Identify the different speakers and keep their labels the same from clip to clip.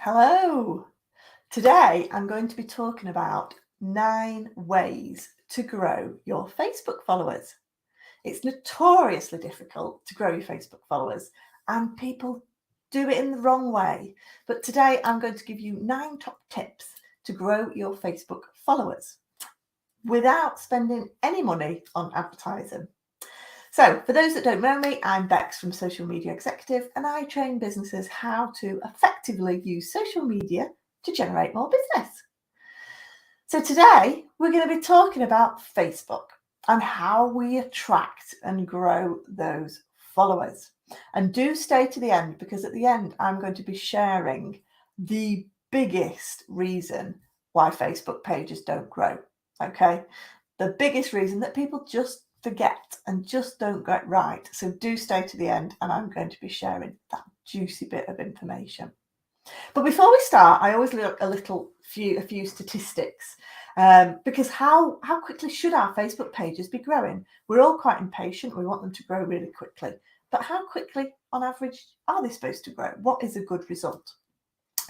Speaker 1: Hello. Today I'm going to be talking about 9 ways to grow your Facebook followers. It's notoriously difficult to grow your Facebook followers and people do it in the wrong way. But today I'm going to give you 9 top tips to grow your Facebook followers without spending any money on advertising. So, for those that don't know me, I'm Bex from Social Media Executive, and I train businesses how to effectively use social media to generate more business. So, today we're going to be talking about Facebook and how we attract and grow those followers. And do stay to the end, because at the end I'm going to be sharing the biggest reason why Facebook pages don't grow. Okay, the biggest reason that people just forget and just don't get right. So do stay to the end, and I'm going to be sharing that juicy bit of information. But before we start, I always look a few statistics, because how quickly should our Facebook pages be growing? We're all quite impatient. We want them to grow really quickly. But how quickly, on average, are they supposed to grow? What is a good result?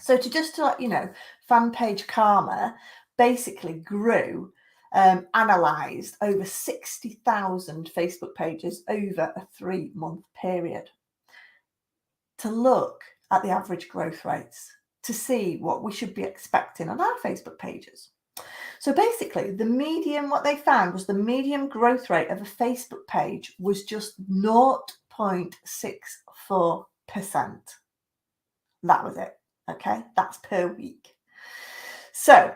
Speaker 1: So to let you know, fan page Karma basically grew, analysed over 60,000 Facebook pages over a 3-month period to look at the average growth rates to see what we should be expecting on our Facebook pages. So basically, what they found was the median growth rate of a Facebook page was just 0.64%. That was it. Okay, that's per week. So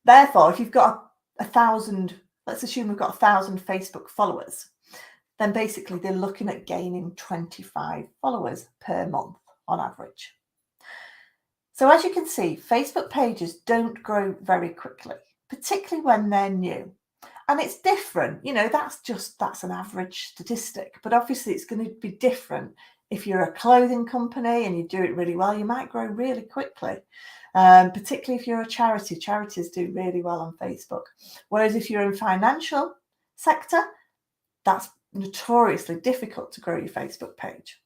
Speaker 1: therefore, if you've got 1,000, let's assume we've got 1,000 Facebook followers, then basically they're looking at gaining 25 followers per month on average. So as you can see, Facebook pages don't grow very quickly, particularly when they're new. And it's different, that's an average statistic, but obviously it's going to be different. If you're a clothing company and you do it really well, you might grow really quickly. Particularly if you're a charity. Charities do really well on Facebook. Whereas if you're in financial sector, that's notoriously difficult to grow your Facebook page.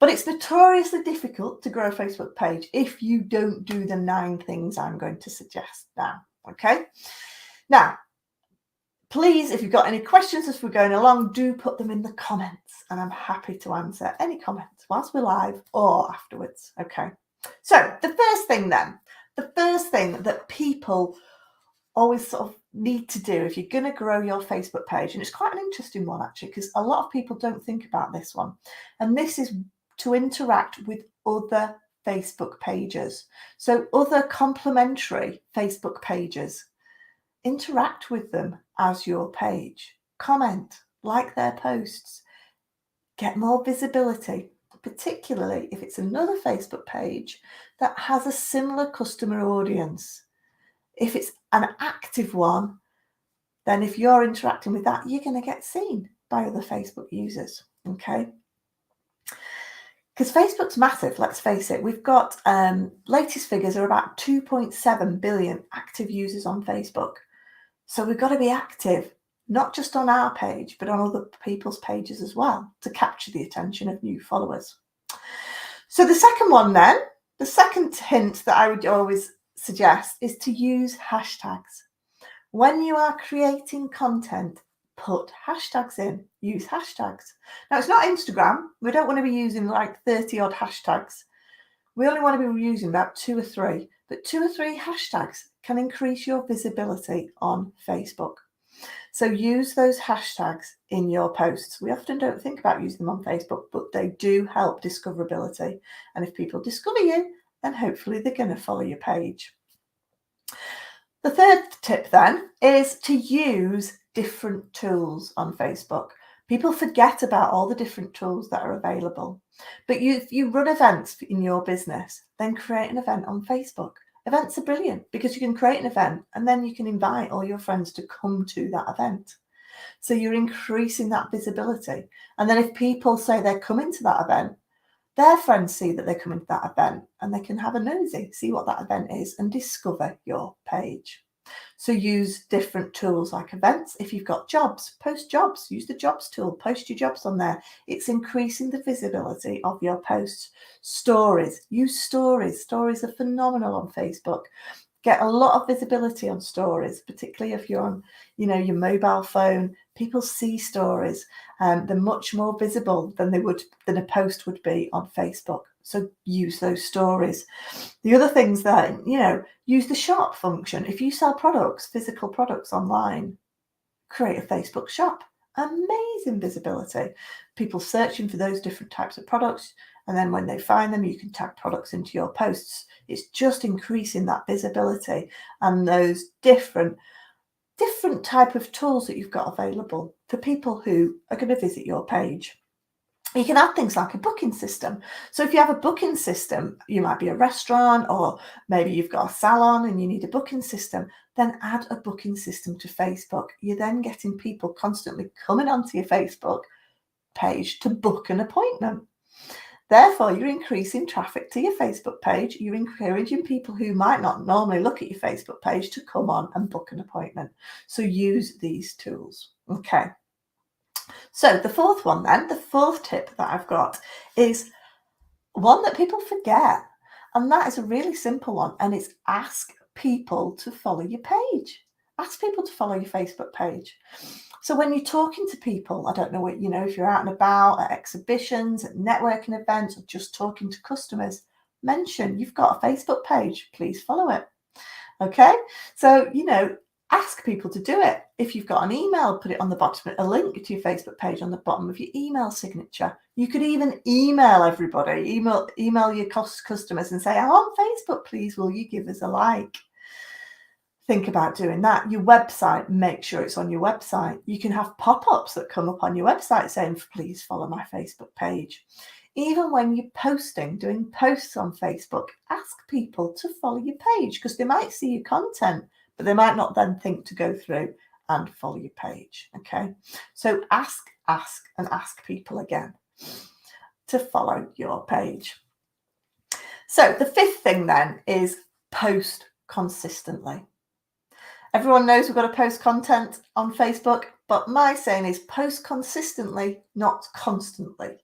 Speaker 1: But it's notoriously difficult to grow a Facebook page if you don't do the 9 things I'm going to suggest now. Okay? Now, please, if you've got any questions as we're going along, do put them in the comments, and I'm happy to answer any comments whilst we're live or afterwards. Okay. So the first thing that people always sort of need to do if you're going to grow your Facebook page, and it's quite an interesting one actually, because a lot of people don't think about this one, and this is to interact with other Facebook pages. So other complementary Facebook pages. Interact with them as your page. Comment, like their posts. Get more visibility, particularly if it's another Facebook page that has a similar customer audience. If it's an active one, then if you're interacting with that, you're going to get seen by other Facebook users. Okay? Because Facebook's massive, let's face it. We've got latest figures are about 2.7 billion active users on Facebook. So we've got to be active, not just on our page, but on other people's pages as well, to capture the attention of new followers. So the second hint that I would always suggest is to use hashtags. When you are creating content, put hashtags in, use hashtags. Now, it's not Instagram. We don't want to be using like 30 odd hashtags. We only want to be using about 2 or 3, but 2 or 3 hashtags can increase your visibility on Facebook. So use those hashtags in your posts. We often don't think about using them on Facebook, but they do help discoverability. And if people discover you, then hopefully they're going to follow your page. The third tip then is to use different tools on Facebook. People forget about all the different tools that are available. But if you run events in your business, then create an event on Facebook. Events are brilliant because you can create an event and then you can invite all your friends to come to that event. So you're increasing that visibility. And then if people say they're coming to that event, their friends see that they're coming to that event and they can have a nosy, see what that event is and discover your page. So use different tools like events. If you've got jobs, post jobs, use the jobs tool, post your jobs on there. It's increasing the visibility of your posts. Stories, use stories. Stories are phenomenal on Facebook. Get a lot of visibility on stories, particularly if you're on, your mobile phone. People see stories. They're much more visible than a post would be on Facebook. So use those stories. The other things that, use the shop function. If you sell products, physical products online, create a Facebook shop. Amazing visibility. People searching for those different types of products. And then when they find them, you can tag products into your posts. It's just increasing that visibility and those different type of tools that you've got available for people who are going to visit your page. You can add things like a booking system. So if you have a booking system, you might be a restaurant, or maybe you've got a salon and you need a booking system, then add a booking system to Facebook. You're then getting people constantly coming onto your Facebook page to book an appointment. Therefore, you're increasing traffic to your Facebook page. You're encouraging people who might not normally look at your Facebook page to come on and book an appointment. So use these tools. Okay. So the fourth one then, the fourth tip that I've got is one that people forget. And that is a really simple one. And it's ask people to follow your page. Ask people to follow your Facebook page. So when you're talking to people, I don't know what, if you're out and about at exhibitions, at networking events, or just talking to customers, mention you've got a Facebook page, please follow it. Okay. So, ask people to do it. If you've got an email, put it on the bottom, a link to your Facebook page on the bottom of your email signature. You could even email everybody, email your customers and say, I'm on Facebook, please, will you give us a like? Think about doing that. Your website, make sure it's on your website. You can have pop-ups that come up on your website saying, please follow my Facebook page. Even when you're posting, doing posts on Facebook, ask people to follow your page because they might see your content, but they might not then think to go through and follow your page. Okay. So ask, and ask people again to follow your page. So the fifth thing then is post consistently. Everyone knows we've got to post content on Facebook, but my saying is post consistently, not constantly.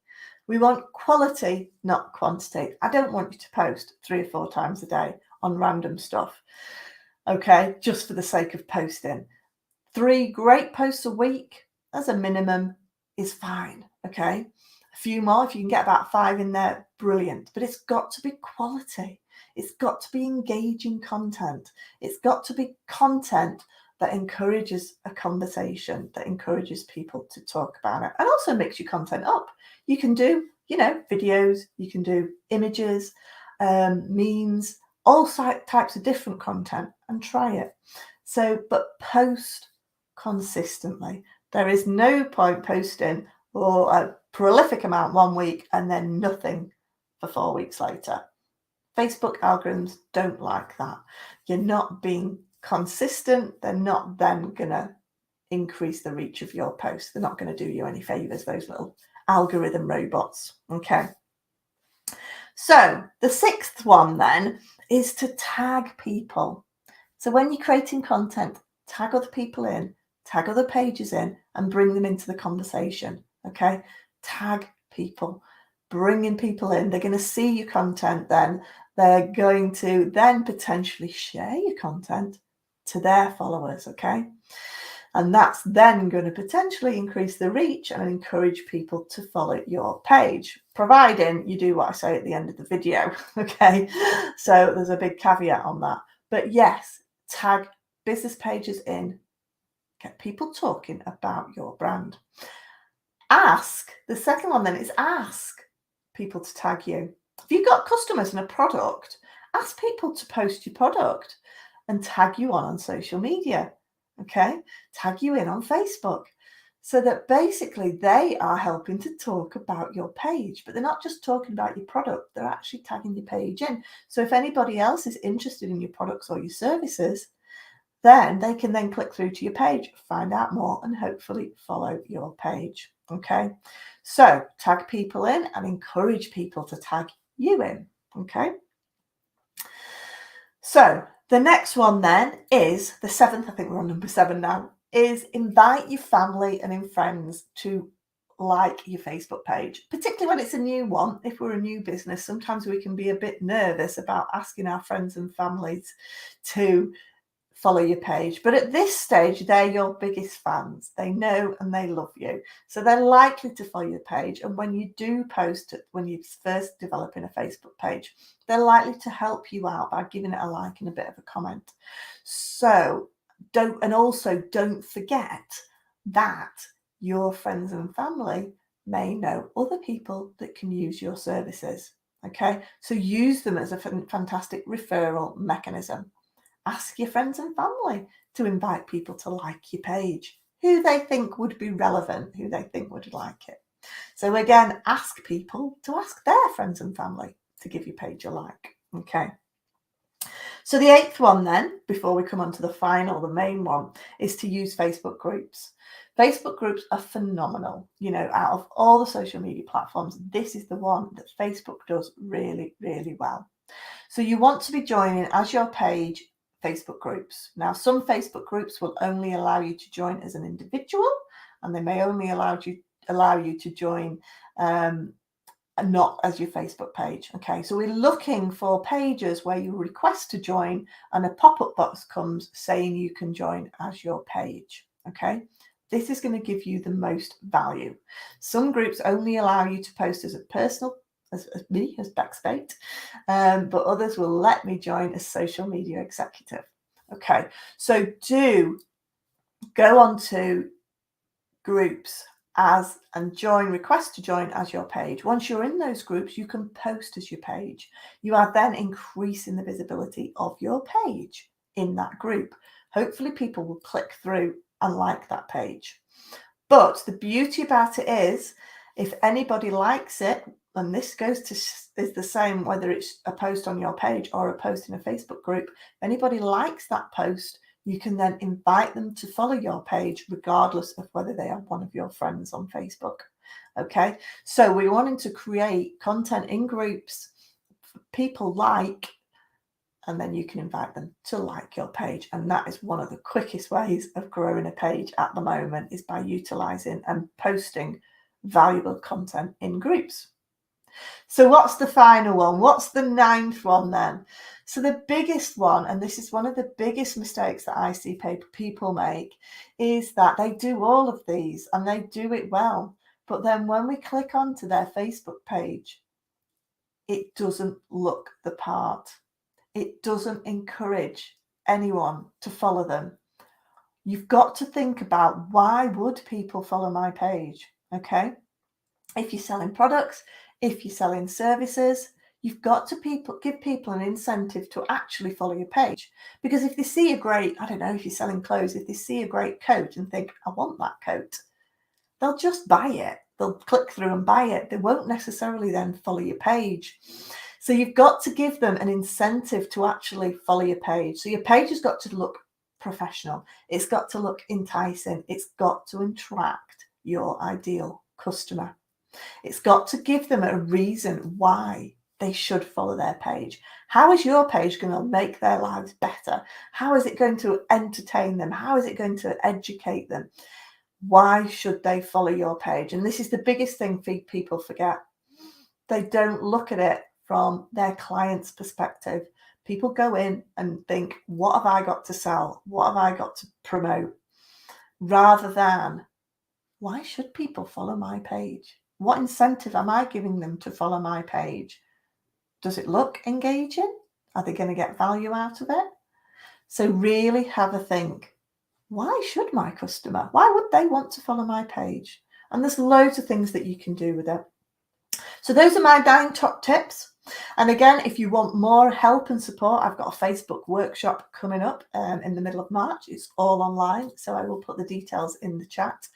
Speaker 1: We want quality, not quantity. I don't want you to post 3 or 4 times a day on random stuff, okay, just for the sake of posting. 3 great posts a week as a minimum is fine, okay? A few more, if you can get about 5 in there, brilliant. But it's got to be quality. It's got to be engaging content. It's got to be content that encourages a conversation, that encourages people to talk about it, and also mix your content up. You can do, videos, you can do images, memes, all types of different content, and try it. So, but post consistently. There is no point posting or a prolific amount one week and then nothing for 4 weeks later. Facebook algorithms don't like that. You're not being consistent. They're not then going to increase the reach of your post. They're not going to do you any favors, those little algorithm robots. Okay. So the 6th one then is to tag people. So when you're creating content, tag other people in, tag other pages in, and bring them into the conversation. Okay. Tag people, bringing people in. They're going to see your content then. They're going to then potentially share your content to their followers, okay? And that's then going to potentially increase the reach and encourage people to follow your page, providing you do what I say at the end of the video, okay? So there's a big caveat on that. But yes, tag business pages in, get people talking about your brand. Ask, the second one then is ask people to tag you. If you've got customers and a product, ask people to post your product and tag you on social media, okay? Tag you in on Facebook so that basically they are helping to talk about your page, but they're not just talking about your product, they're actually tagging your page in. So if anybody else is interested in your products or your services, then they can then click through to your page, find out more, and hopefully follow your page, okay? So tag people in and encourage people to tag you in, okay? So The next one then is the 7th, I think we're on number 7 now, is invite your family and friends to like your Facebook page, particularly when it's a new one. If we're a new business, sometimes we can be a bit nervous about asking our friends and families to follow your page. But at this stage, they're your biggest fans. They know and they love you. So they're likely to follow your page. And when you do post it, when you're first developing a Facebook page, they're likely to help you out by giving it a like and a bit of a comment. So don't forget that your friends and family may know other people that can use your services. Okay, so use them as a fantastic referral mechanism. Ask your friends and family to invite people to like your page, who they think would be relevant, who they think would like it. So again, ask people to ask their friends and family to give your page a like. Okay. So the 8th one then, before we come on to the main one, is to use Facebook groups. Facebook groups are phenomenal. You know, out of all the social media platforms, this is the one that Facebook does really, really well. So you want to be joining as your page Facebook groups. Now, some Facebook groups will only allow you to join as an individual, and they may only allow you to join not as your Facebook page. Okay, so we're looking for pages where you request to join and a pop-up box comes saying you can join as your page. Okay, this is going to give you the most value. Some groups only allow you to post as a personal, as me, as Backspate, but others will let me join as social media executive. Okay, so do go on to groups and request to join as your page. Once you're in those groups, you can post as your page. You are then increasing the visibility of your page in that group. Hopefully people will click through and like that page. But the beauty about it is, if anybody likes it, and this is the same whether it's a post on your page or a post in a Facebook group, if anybody likes that post, you can then invite them to follow your page regardless of whether they are one of your friends on Facebook. Okay, so we're wanting to create content in groups people like, and then you can invite them to like your page. And that is one of the quickest ways of growing a page at the moment, is by utilizing and posting valuable content in groups. So what's the final one? What's the 9th one then? So the biggest one, and this is one of the biggest mistakes that I see people make, is that they do all of these and they do it well. But then when we click onto their Facebook page, it doesn't look the part. It doesn't encourage anyone to follow them. You've got to think about, why would people follow my page? Okay. If you're selling products, if you're selling services, you've got to give people an incentive to actually follow your page. Because if they see a great, I don't know, if you're selling clothes, if they see a great coat and think, I want that coat, they'll just buy it. They'll click through and buy it. They won't necessarily then follow your page. So you've got to give them an incentive to actually follow your page. So your page has got to look professional. It's got to look enticing. It's got to attract your ideal customer. It's got to give them a reason why they should follow their page. How is your page going to make their lives better? How is it going to entertain them? How is it going to educate them? Why should they follow your page? And this is the biggest thing people forget. They don't look at it from their client's perspective. People go in and think, what have I got to sell? What have I got to promote? Rather than, why should people follow my page? What incentive am I giving them to follow my page? Does it look engaging? Are they going to get value out of it? So really have a think. Why should my customer? Why would they want to follow my page? And there's loads of things that you can do with it. So those are my 9 top tips. And again, if you want more help and support, I've got a Facebook workshop coming up in the middle of March. It's all online, so I will put the details in the chat.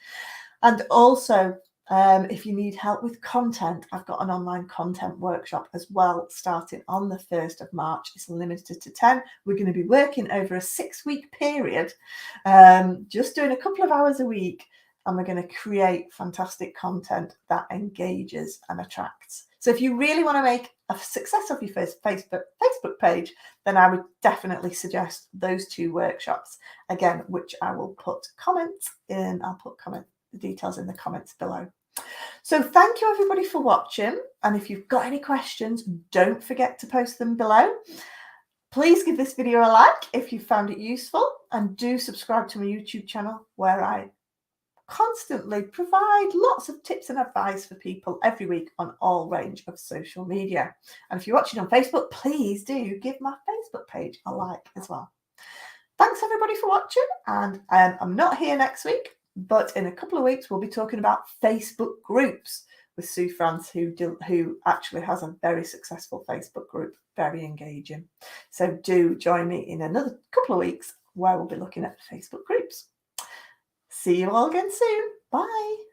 Speaker 1: And also, if you need help with content, I've got an online content workshop as well, starting on the 1st of March. It's limited to 10. We're going to be working over a 6-week period, just doing a couple of hours a week, and we're going to create fantastic content that engages and attracts. So if you really want to make a success of your first Facebook page, then I would definitely suggest those 2 workshops, again, which I will put comments in. I'll put the details in the comments below. So thank you everybody for watching. And if you've got any questions, don't forget to post them below. Please give this video a like if you found it useful, and do subscribe to my YouTube channel, where I constantly provide lots of tips and advice for people every week on all range of social media. And if you're watching on Facebook, please do give my Facebook page a like as well. Thanks everybody for watching, and I'm not here next week, but in a couple of weeks we'll be talking about Facebook groups with Sue France, who actually has a very successful Facebook group, very engaging. So do join me in another couple of weeks where we'll be looking at Facebook groups. See you all again soon. Bye.